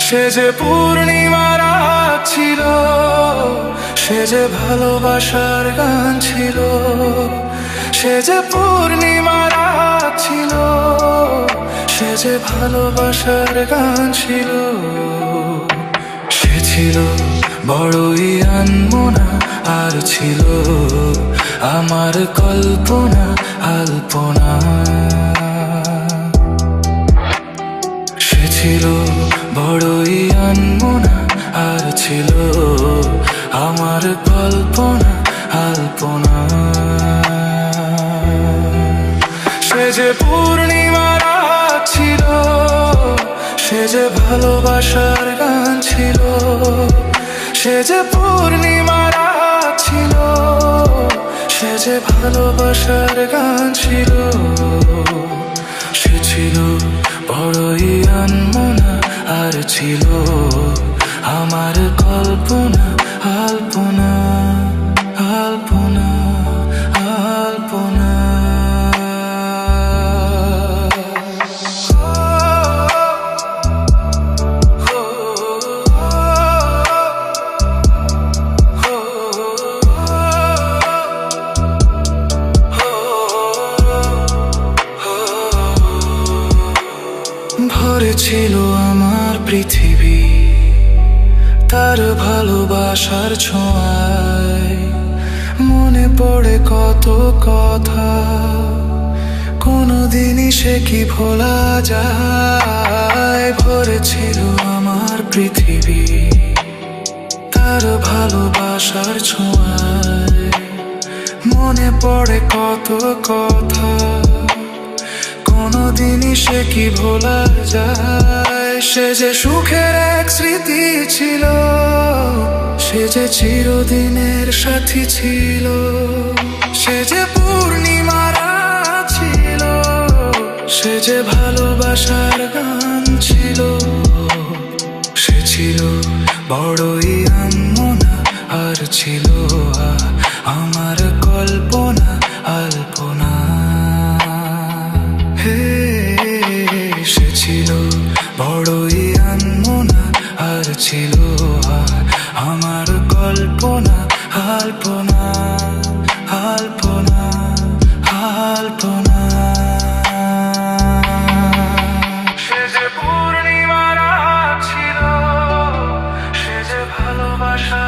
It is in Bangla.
সে যে পূর্ণিমা রাত ছিল, সে যে ভালোবাসার গান ছিল। সে যে পূর্ণিমা রাত ছিল, সে যে ভালোবাসার গান ছিল। সে ছিল বড়ই আনমনা, আর ছিল আমার কল্পনা আলপনা। সে ছিল বড়ই আনমনা, আর ছিল আমার কল্পনা আলপনা। সে যে পূর্ণিমা রাত ছিল, সে যে ভালোবাসার গান ছিল। সে যে পূর্ণিমা রাত ছিল, সে যে ভালোবাসার গান ছিল। সে ছিল বড়ই আনমনা, আর ছিল আমার কল্পনা আলপনা আলপনা আলপনা। ভরে ছিল আমার পৃথিবী তার ভালোবাসার ছোঁয়ায়। মনে পড়ে কত কথা, কোনোদিনই সে কি ভোলা যায়। ভরে ছিল আমার পৃথিবী তার ভালোবাসার ছোঁয়ায়। মনে পড়ে কত কথা, কোনোদিনই সে কি ভোলা যায়। সে যে সুখের এক স্মৃতি ছিল, সে যে চিরদিনের সাথী ছিল। সে যে পূর্ণিমা রাত ছিল, সে যে ভালোবাসার গান ছিল। সে ছিল বড়ই আনমনা, আর ছিল আমার কল্পনা আলপনা। সে ছিল বড়ই আনমনা, আর ছিল আমার কল্পনা আলপনা আলপনা আলপনা। সে যে পূর্ণিমা রাত ছিল, সে যে ভালোবাসা